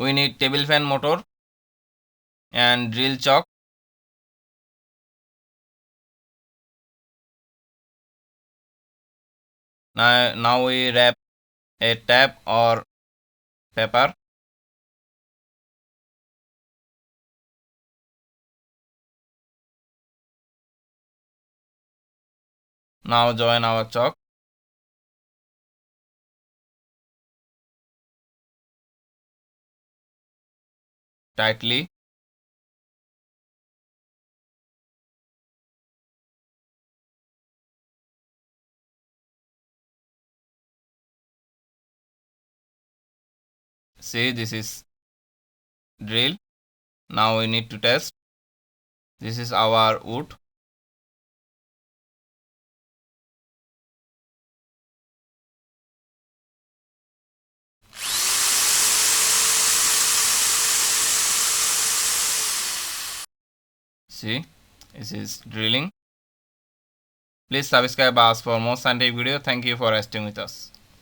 We need table fan motor and drill chalk. Now we wrap a tape or paper. Now join our chalk tightly. See, this is drill. Now we need to test. This is our wood. See, this is drilling. Please subscribe us for more scientific video. Thank you for resting with us.